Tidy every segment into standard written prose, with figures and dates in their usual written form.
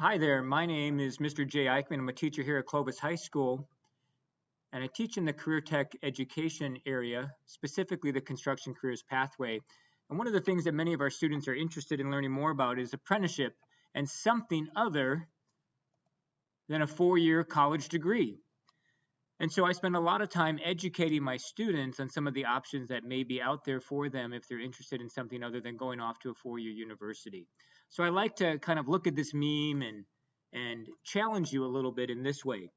Hi there, my name is Mr. Jay Eichmann. I'm a teacher here at Clovis High School, and I teach in the career tech education area, specifically the construction careers pathway. And one of the things that many of our students are interested in learning more about is apprenticeship and something other than a 4-year college degree. And so I spend a lot of time educating my students on some of the options that may be out there for them if they're interested in something other than going off to a 4-year university. So I like to kind of look at this meme and challenge you a little bit in this way.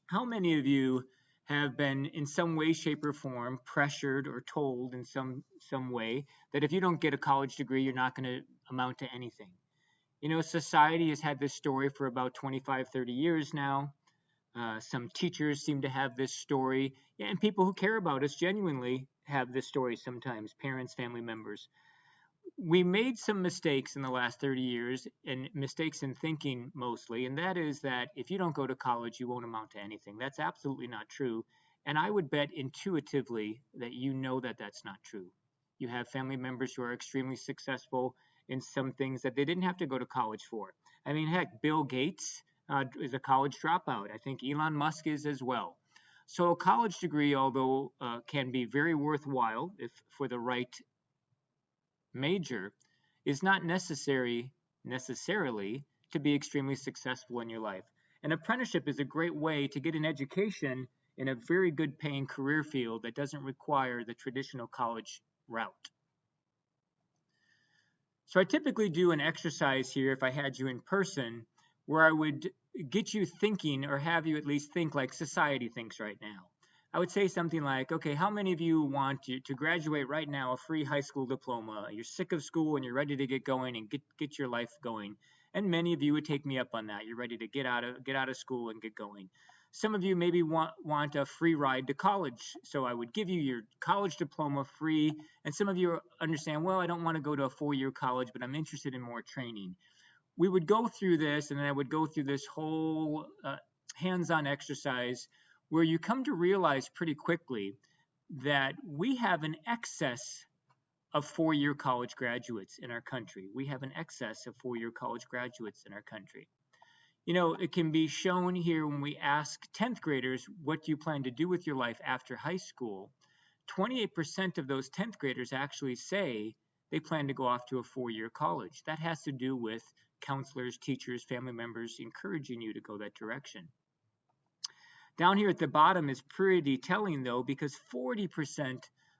How many of you have been in some way, shape, or form pressured or told in some way that if you don't get a college degree, you're not going to amount to anything? You know, society has had this story for about 25, 30 years now. Some teachers seem to have this story, and people who care about us genuinely have this story sometimes, parents, family members. We made some mistakes in the last 30 years, and mistakes in thinking mostly, and that is that if you don't go to college, you won't amount to anything. That's absolutely not true. And I would bet intuitively that you know that that's not true. You have family members who are extremely successful in some things that they didn't have to go to college for. I mean, heck, Bill Gates is a college dropout. I think Elon Musk is as well. So a college degree, although can be very worthwhile if for the right major, is not necessarily to be extremely successful in your life. An apprenticeship is a great way to get an education in a very good paying career field that doesn't require the traditional college route. So I typically do an exercise here if I had you in person where I would get you thinking or have you at least think like society thinks right now. I would say something like, okay, how many of you want to graduate right now a free high school diploma? You're sick of school and you're ready to get going and get your life going. And many of you would take me up on that. You're ready to get out of school and get going. Some of you maybe want a free ride to college. So I would give you your college diploma free. And some of you understand, well, I don't want to go to a 4-year college, but I'm interested in more training. We would go through this, and then I would go through this whole hands-on exercise where you come to realize pretty quickly that we have an excess of 4-year college graduates in our country. We have an excess of 4-year college graduates in our country. You know, it can be shown here when we ask 10th graders, what do you plan to do with your life after high school? 28% of those 10th graders actually say they plan to go off to a 4-year college. That has to do with counselors, teachers, family members encouraging you to go that direction. Down here at the bottom is pretty telling though, because 40%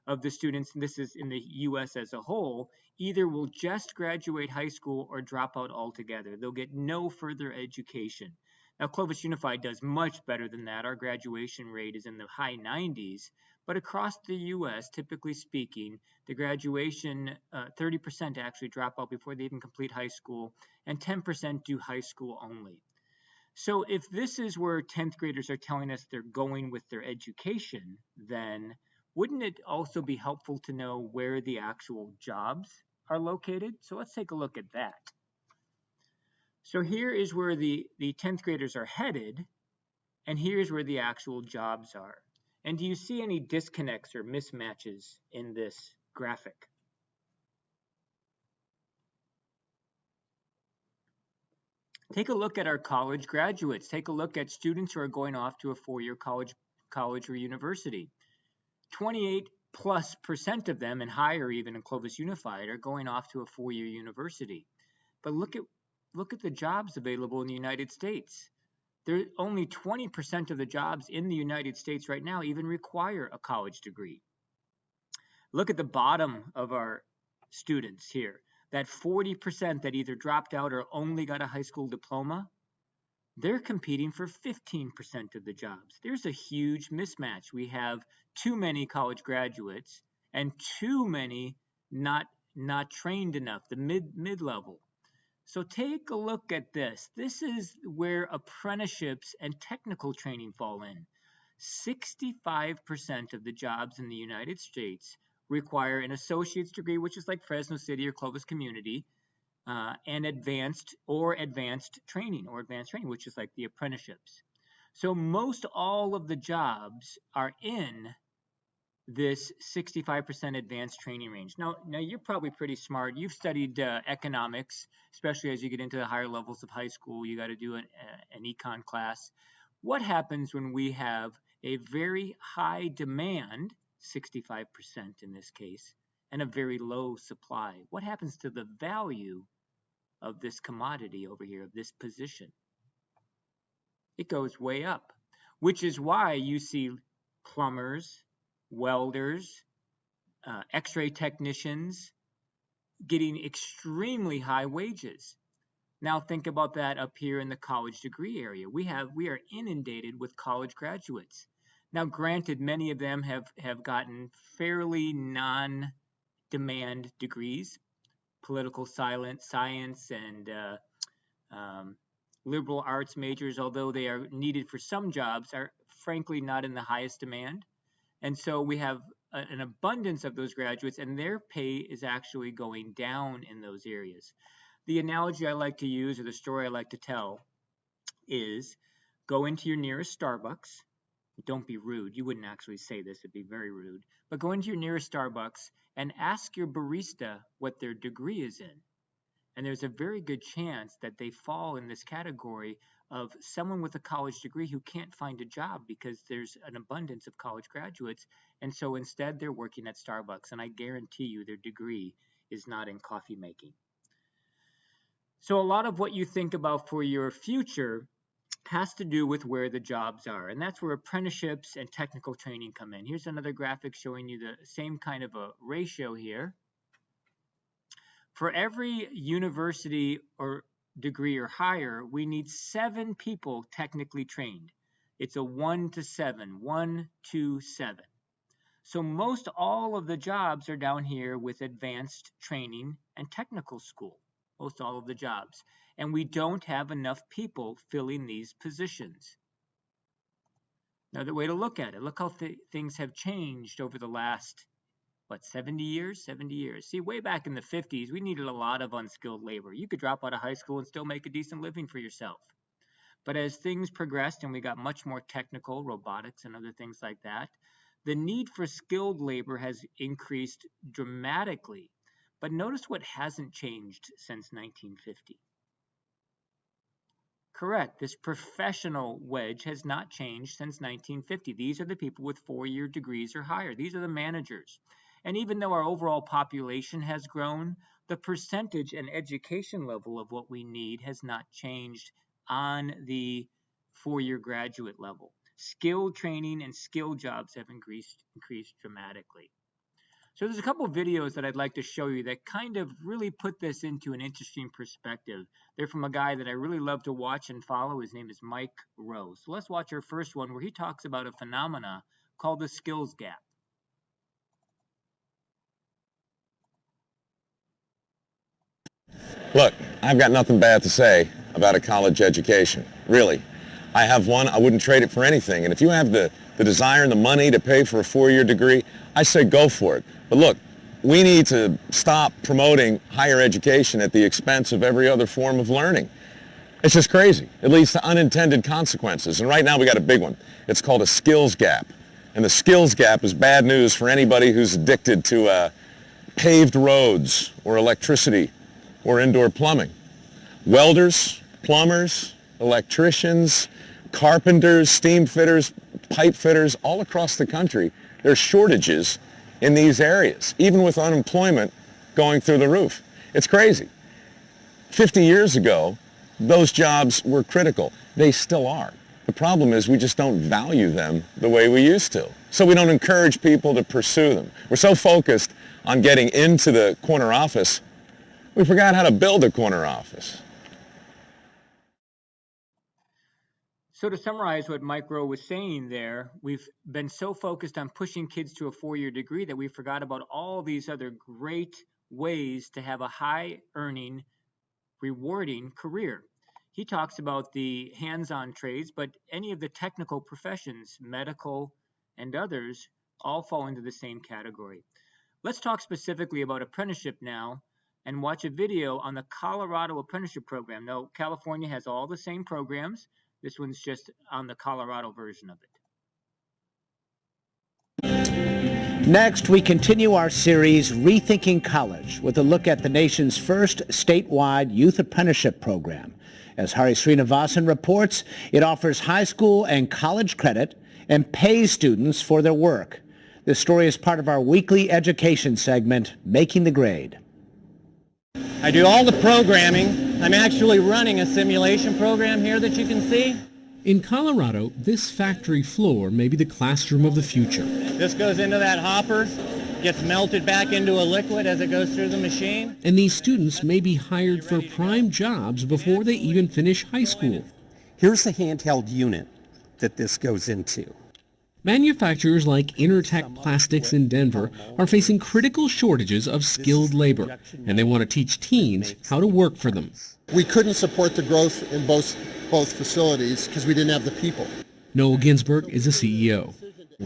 of the students, and this is in the US as a whole, either will just graduate high school or drop out altogether. They'll get no further education. Now, Clovis Unified does much better than that. Our graduation rate is in the high 90s, but across the US, typically speaking, the graduation, 30% actually drop out before they even complete high school, and 10% do high school only. So if this is where 10th graders are telling us they're going with their education, then wouldn't it also be helpful to know where the actual jobs are located? So let's take a look at that. So here is where the 10th graders are headed, and here's where the actual jobs are. And do you see any disconnects or mismatches in this graphic? Take a look at our college graduates. Take a look at students who are going off to a 4-year college or university. 28+% of them, and higher even in Clovis Unified, are going off to a 4-year university. But look at the jobs available in the United States. There only 20% of the jobs in the United States right now even require a college degree. Look at the bottom of our students here. That 40% that either dropped out or only got a high school diploma, they're competing for 15% of the jobs. There's a huge mismatch. We have too many college graduates and too many not trained enough, the mid-level. So take a look at this. This is where apprenticeships and technical training fall in. 65% of the jobs in the United States require an associate's degree, which is like Fresno City or Clovis Community, and advanced training, which is like the apprenticeships. So most all of the jobs are in this 65% advanced training range. Now you're probably pretty smart. You've studied economics, especially as you get into the higher levels of high school. You got to do an econ class. What happens when we have a very high demand, 65% in this case, and a very low supply? What happens to the value of this commodity over here, of this position? It goes way up, which is why you see plumbers, welders, x-ray technicians getting extremely high wages. Now think about that up here in the college degree area. We are inundated with college graduates. Now granted, many of them have gotten fairly non-demand degrees, political science and liberal arts majors, although they are needed for some jobs, are frankly not in the highest demand. And so we have an abundance of those graduates, and their pay is actually going down in those areas. The analogy I like to use, or the story I like to tell, is go into your nearest Starbucks. Don't be rude. You wouldn't actually say this. It'd be very rude. But go into your nearest Starbucks and ask your barista what their degree is in. And there's a very good chance that they fall in this category of someone with a college degree who can't find a job because there's an abundance of college graduates. And so instead they're working at Starbucks. And I guarantee you their degree is not in coffee making. So a lot of what you think about for your future has to do with where the jobs are. And that's where apprenticeships and technical training come in. Here's another graphic showing you the same kind of a ratio here. For every university or degree or higher, we need 7 people technically trained. It's a 1 to 7, 1 to 7. So most all of the jobs are down here with advanced training and technical school, most all of the jobs. And we don't have enough people filling these positions. Another way to look at it, look how things have changed over the last 70 years? 70 years. See, way back in the 50s, we needed a lot of unskilled labor. You could drop out of high school and still make a decent living for yourself. But as things progressed and we got much more technical, robotics and other things like that, the need for skilled labor has increased dramatically. But notice what hasn't changed since 1950. Correct. This professional wedge has not changed since 1950. These are the people with 4-year degrees or higher. These are the managers. And even though our overall population has grown, the percentage and education level of what we need has not changed on the 4-year graduate level. Skill training and skill jobs have increased dramatically. So there's a couple of videos that I'd like to show you that kind of really put this into an interesting perspective. They're from a guy that I really love to watch and follow. His name is Mike Rowe. So let's watch our first one where he talks about a phenomena called the skills gap. Look, I've got nothing bad to say about a college education. Really. I have one. I wouldn't trade it for anything. And if you have the desire and the money to pay for a 4-year degree, I say go for it. But look, we need to stop promoting higher education at the expense of every other form of learning. It's just crazy. It leads to unintended consequences. And right now we got a big one. It's called a skills gap. And the skills gap is bad news for anybody who's addicted to paved roads or electricity or indoor plumbing. Welders, plumbers, electricians, carpenters, steam fitters, pipe fitters, all across the country, there's shortages in these areas, even with unemployment going through the roof. It's crazy. 50 years ago, those jobs were critical. They still are. The problem is we just don't value them the way we used to. So we don't encourage people to pursue them. We're so focused on getting into the corner office, we forgot how to build a corner office. So to summarize what Mike Rowe was saying there, we've been so focused on pushing kids to a 4-year degree that we forgot about all these other great ways to have a high earning, rewarding career. He talks about the hands-on trades, but any of the technical professions, medical and others, all fall into the same category. Let's talk specifically about apprenticeship now and watch a video on the Colorado apprenticeship program. Now, California has all the same programs. This one's just on the Colorado version of it. Next, we continue our series, Rethinking College, with a look at the nation's first statewide youth apprenticeship program. As Hari Srinivasan reports, it offers high school and college credit and pays students for their work. This story is part of our weekly education segment, Making the Grade. I do all the programming. I'm actually running a simulation program here that you can see. In Colorado, this factory floor may be the classroom of the future. This goes into that hopper, gets melted back into a liquid as it goes through the machine. And these students may be hired for prime jobs before they even finish high school. Here's the handheld unit that this goes into. Manufacturers like Intertech Plastics in Denver are facing critical shortages of skilled labor, and they want to teach teens how to work for them. We couldn't support the growth in both facilities because we didn't have the people. Noel Ginsberg is the CEO.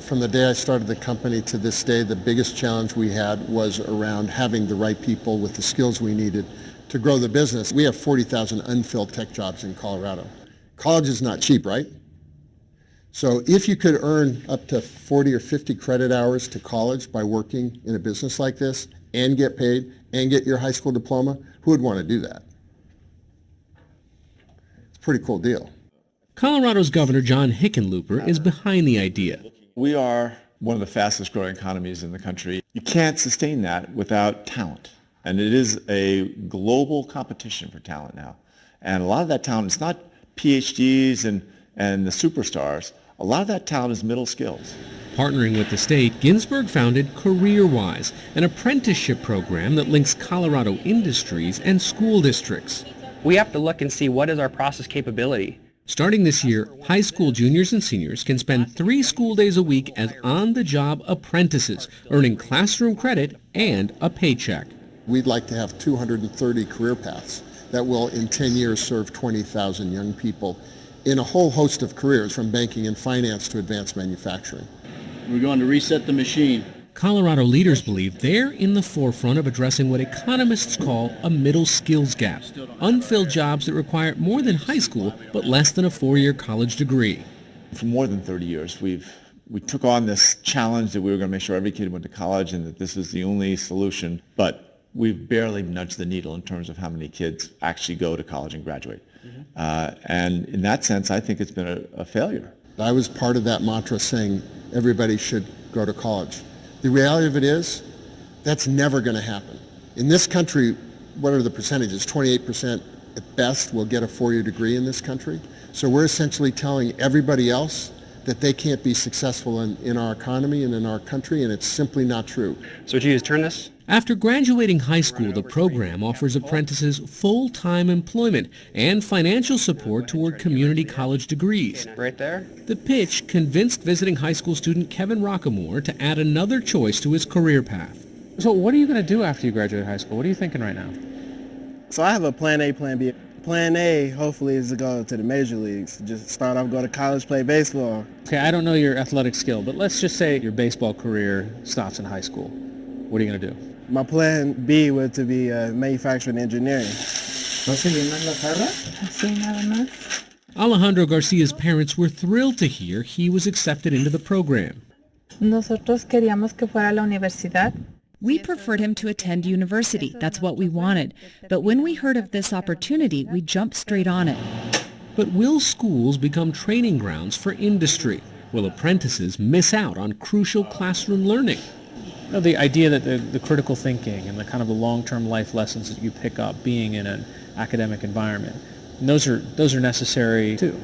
From the day I started the company to this day, the biggest challenge we had was around having the right people with the skills we needed to grow the business. We have 40,000 unfilled tech jobs in Colorado. College is not cheap, right? So if you could earn up to 40 or 50 credit hours to college by working in a business like this and get paid and get your high school diploma, who would want to do that? It's a pretty cool deal. Colorado's Governor John Hickenlooper is behind the idea. We are one of the fastest growing economies in the country. You can't sustain that without talent. And it is a global competition for talent now. And a lot of that talent is not PhDs and the superstars. A lot of that talent is middle skills. Partnering with the state, Ginsberg founded CareerWise, an apprenticeship program that links Colorado industries and school districts. We have to look and see what is our process capability. Starting this year, high school juniors and seniors can spend 3 school days a week as on-the-job apprentices, earning classroom credit and a paycheck. We'd like to have 230 career paths that will, in 10 years, serve 20,000 young people in a whole host of careers, from banking and finance to advanced manufacturing. We're going to reset the machine. Colorado leaders believe they're in the forefront of addressing what economists call a middle skills gap, unfilled jobs that require more than high school but less than a 4-year college degree. For more than 30 years, we took on this challenge that we were going to make sure every kid went to college and that this is the only solution, but we've barely nudged the needle in terms of how many kids actually go to college and graduate. And in that sense, I think it's been a failure. I was part of that mantra saying everybody should go to college. The reality of it is, that's never going to happen. In this country, what are the percentages? 28% at best will get a 4-year degree in this country. So we're essentially telling everybody else that they can't be successful in our economy and in our country, and it's simply not true. So would you just turn this? After graduating high school, the program offers apprentices full-time employment and financial support toward community college degrees. Right there. The pitch convinced visiting high school student Kevin Rockamore to add another choice to his career path. So what are you going to do after you graduate high school? What are you thinking right now? So I have a plan A, plan B. Plan A, hopefully, is to go to the major leagues. Just start off, go to college, play baseball. Okay, I don't know your athletic skill, but let's just say your baseball career stops in high school. What are you going to do? My plan B was to be manufacturing engineering. Alejandro Garcia's parents were thrilled to hear he was accepted into the program. Nosotros queríamos que fuera a la universidad. We preferred him to attend university. That's what we wanted. But when we heard of this opportunity, we jumped straight on it. But will schools become training grounds for industry? Will apprentices miss out on crucial classroom learning? You know, the idea that the critical thinking and the kind of the long-term life lessons that you pick up being in an academic environment, those are necessary too.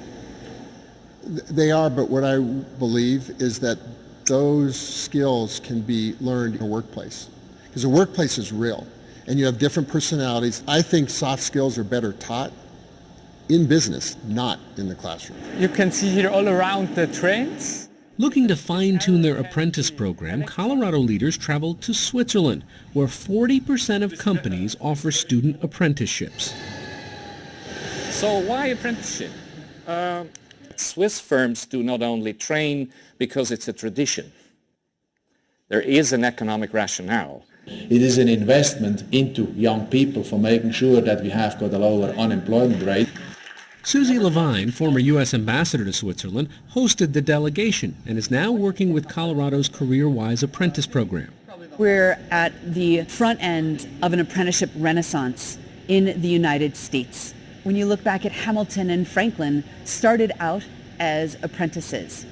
They are, but what I believe is that those skills can be learned in a workplace, because the workplace is real and you have different personalities. I think soft skills are better taught in business, not in the classroom. You can see here all around the trains. Looking to fine-tune their apprentice program, Colorado leaders traveled to Switzerland, where 40% of companies offer student apprenticeships. So why apprenticeship? Swiss firms do not only train because it's a tradition. There is an economic rationale. It is an investment into young people for making sure that we have got a lower unemployment rate. Susie Levine, former U.S. ambassador to Switzerland, hosted the delegation and is now working with Colorado's CareerWise apprentice program. We're at the front end of an apprenticeship renaissance in the United States. When you look back at Hamilton and Franklin, started out as apprentices.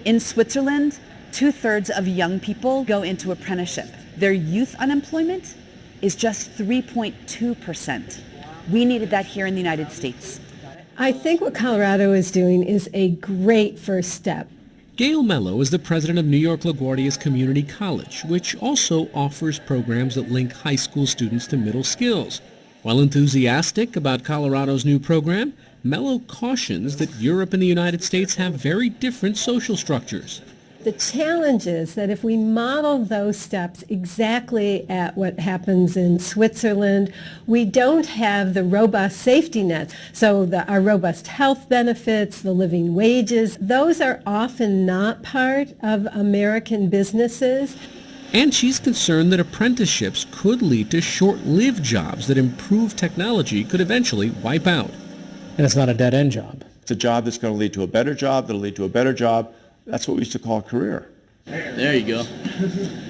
In Switzerland, 2/3 of young people go into apprenticeship. Their youth unemployment is just 3.2%. We needed that here in the United States. I think what Colorado is doing is a great first step. Gail Mello is the president of New York LaGuardia's Community College, which also offers programs that link high school students to middle skills. While enthusiastic about Colorado's new program, Mello cautions that Europe and the United States have very different social structures. The challenge is that if we model those steps exactly at what happens in Switzerland, we don't have the robust safety nets. So our robust health benefits, the living wages, those are often not part of American businesses. And she's concerned that apprenticeships could lead to short-lived jobs that improved technology could eventually wipe out. And it's not a dead-end job. It's a job that's going to lead to a better job, that'll lead to a better job. That's what we used to call a career. There you go.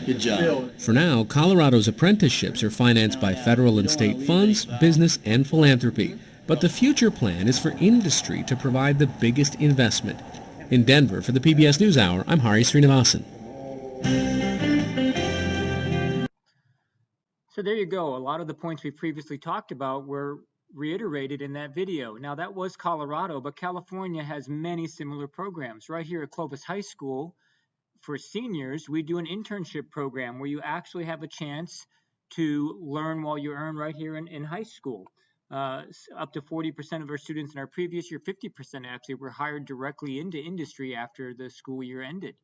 Good job. For now, Colorado's apprenticeships are financed by federal and state funds, business, and philanthropy. But the future plan is for industry to provide the biggest investment. In Denver, for the PBS NewsHour, I'm Hari Srinivasan. So there you go. A lot of the points we previously talked about were reiterated in that video. Now that was Colorado, but California has many similar programs. Right here at Clovis High School, for seniors, we do an internship program where you actually have a chance to learn while you earn right here in high school. Up to 40% of our students in our previous year, 50% actually, were hired directly into industry after the school year ended.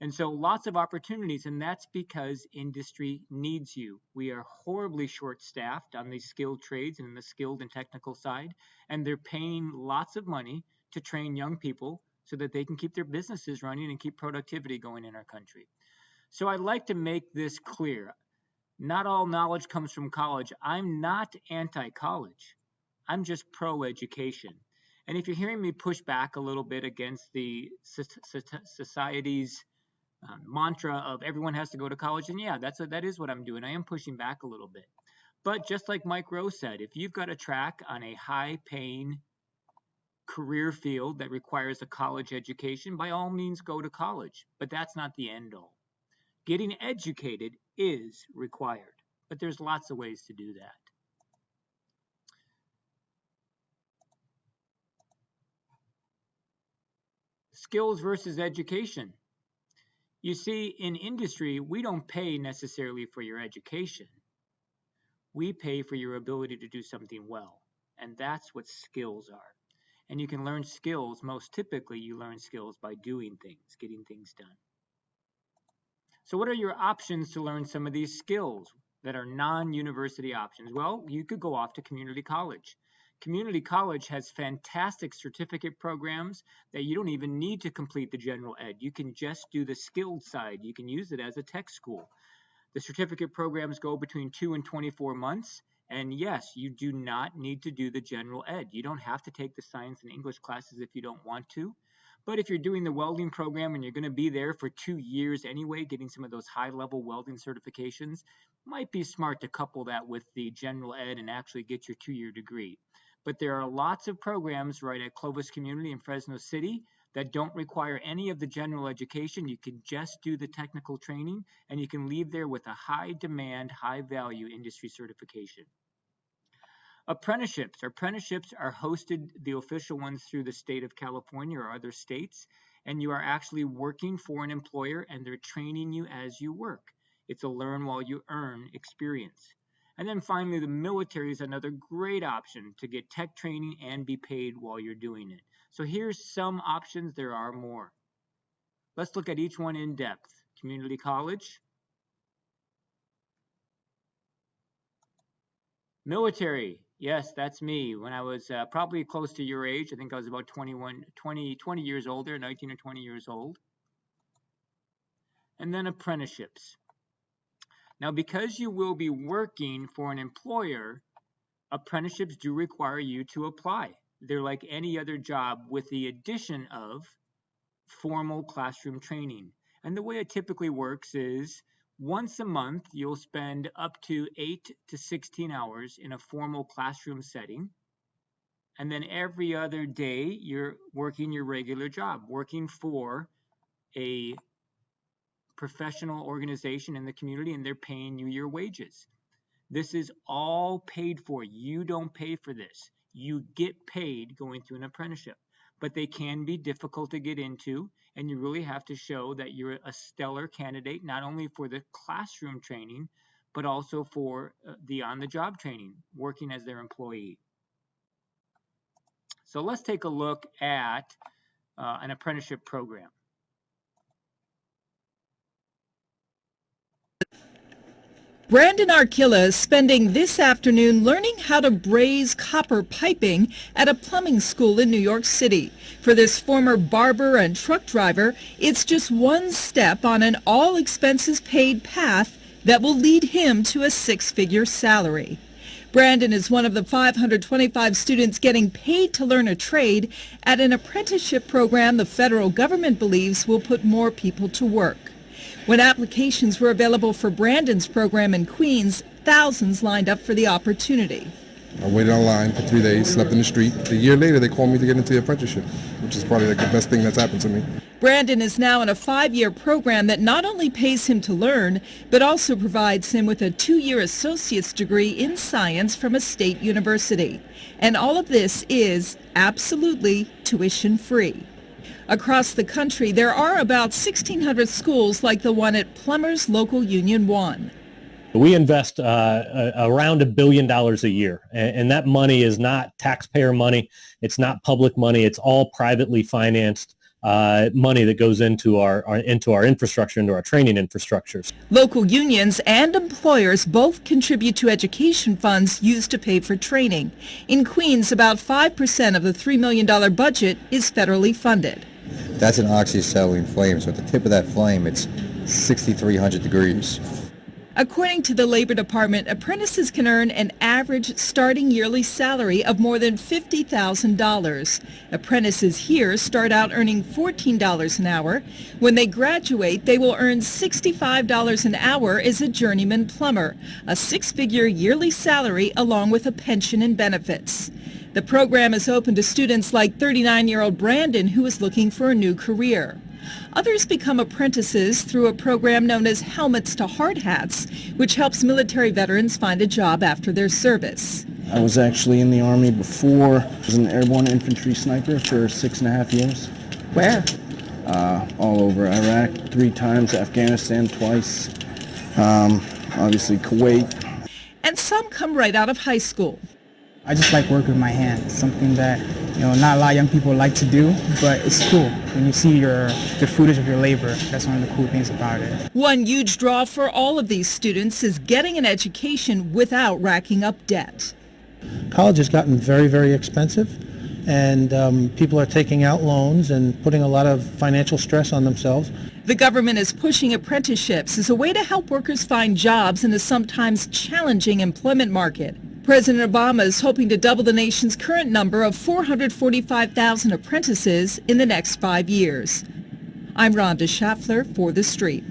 And so lots of opportunities, and that's because industry needs you. We are horribly short-staffed on these skilled trades and in the skilled and technical side, and they're paying lots of money to train young people so that they can keep their businesses running and keep productivity going in our country. So I'd like to make this clear. Not all knowledge comes from college. I'm not anti-college. I'm just pro-education. And if you're hearing me push back a little bit against the society's mantra of everyone has to go to college, and yeah, that is what I'm doing. I am pushing back a little bit. But just like Mike Rowe said, if you've got a track on a high-paying career field that requires a college education, by all means go to college. But that's not the end all. Getting educated is required, but there's lots of ways to do that. Skills versus education. You see, in industry, we don't pay necessarily for your education. We pay for your ability to do something well, and that's what skills are. And you can learn skills, most typically you learn skills by doing things, getting things done. So what are your options to learn some of these skills that are non-university options? Well, you could go off to community college. Community college has fantastic certificate programs that you don't even need to complete the general ed. You can just do the skilled side. You can use it as a tech school. The certificate programs go between 2 and 24 months. And yes, you do not need to do the general ed. You don't have to take the science and English classes if you don't want to. But if you're doing the welding program and you're going to be there for 2 years anyway, getting some of those high-level welding certifications, might be smart to couple that with the general ed and actually get your 2-year degree. But there are lots of programs right at Clovis Community in Fresno City that don't require any of the general education. You can just do the technical training, and you can leave there with a high-demand, high-value industry certification. Apprenticeships. Apprenticeships are hosted, the official ones, through the state of California or other states, and you are actually working for an employer, and they're training you as you work. It's a learn while you earn experience. And then finally, the military is another great option to get tech training and be paid while you're doing it. So here's some options. There are more. Let's look at each one in depth. Community college. Military. Yes, that's me. When I was probably close to your age, I think I was about 20 years older, 19 or 20 years old. And then apprenticeships. Now, because you will be working for an employer, apprenticeships do require you to apply. They're like any other job with the addition of formal classroom training. And the way it typically works is once a month, you'll spend up to 8 to 16 hours in a formal classroom setting. And then every other day, you're working your regular job, working for a professional organization in the community, and they're paying you your wages. This is all paid for. You don't pay for this. You get paid going through an apprenticeship, but they can be difficult to get into, and you really have to show that you're a stellar candidate, not only for the classroom training, but also for the on-the-job training, working as their employee. So let's take a look at an apprenticeship program. Brandon Arkilla is spending this afternoon learning how to braze copper piping at a plumbing school in New York City. For this former barber and truck driver, it's just one step on an all-expenses-paid path that will lead him to a six-figure salary. Brandon is one of the 525 students getting paid to learn a trade at an apprenticeship program the federal government believes will put more people to work. When applications were available for Brandon's program in Queens, thousands lined up for the opportunity. I waited online for 3 days, slept in the street. A year later, they called me to get into the apprenticeship, which is probably like the best thing that's happened to me. Brandon is now in a 5-year program that not only pays him to learn, but also provides him with a 2-year associate's degree in science from a state university. And all of this is absolutely tuition-free. Across the country, there are about 1,600 schools like the one at Plumbers Local Union 1. We invest around $1 billion a year, and that money is not taxpayer money. It's not public money. It's all privately financed money that goes into our infrastructure, into our training infrastructures. Local unions and employers both contribute to education funds used to pay for training. In Queens, about 5% of the $3 million budget is federally funded. That's an oxyacetylene flame, so at the tip of that flame, it's 6,300 degrees. According to the Labor Department, apprentices can earn an average starting yearly salary of more than $50,000. Apprentices here start out earning $14 an hour. When they graduate, they will earn $65 an hour as a journeyman plumber, a six-figure yearly salary along with a pension and benefits. The program is open to students like 39-year-old Brandon, who is looking for a new career. Others become apprentices through a program known as Helmets to Hard Hats, which helps military veterans find a job after their service. I was actually in the Army before. I was an airborne infantry sniper for 6.5 years. Where? All over Iraq 3 times, Afghanistan twice, obviously Kuwait. And some come right out of high school. I just like work with my hands, something that, not a lot of young people like to do, but it's cool. When you see the footage of your labor, that's one of the cool things about it. One huge draw for all of these students is getting an education without racking up debt. College has gotten very, very expensive, and people are taking out loans and putting a lot of financial stress on themselves. The government is pushing apprenticeships as a way to help workers find jobs in a sometimes challenging employment market. President Obama is hoping to double the nation's current number of 445,000 apprentices in the next 5 years. I'm Rhonda Schaffler for The Street.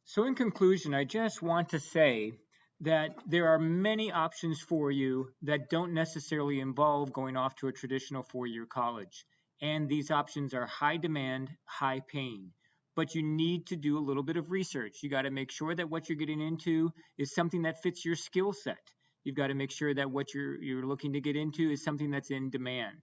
So in conclusion, I just want to say that there are many options for you that don't necessarily involve going off to a traditional 4-year college. And these options are high demand, high paying. But you need to do a little bit of research. You got to make sure that what you're getting into is something that fits your skill set. You've got to make sure that what you're looking to get into is something that's in demand.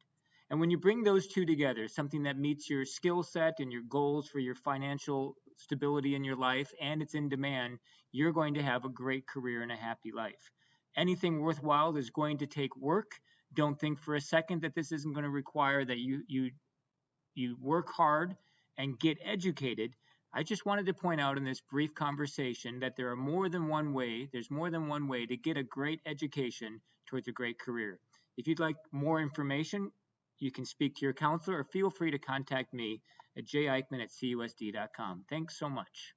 And when you bring those two together, something that meets your skill set and your goals for your financial stability in your life, and it's in demand, you're going to have a great career and a happy life. Anything worthwhile is going to take work. Don't think for a second that this isn't going to require that you work hard and get educated. I just wanted to point out in this brief conversation that there's more than one way to get a great education towards a great career. If you'd like more information, you can speak to your counselor or feel free to contact me at jeichmann@cusd.com. Thanks so much.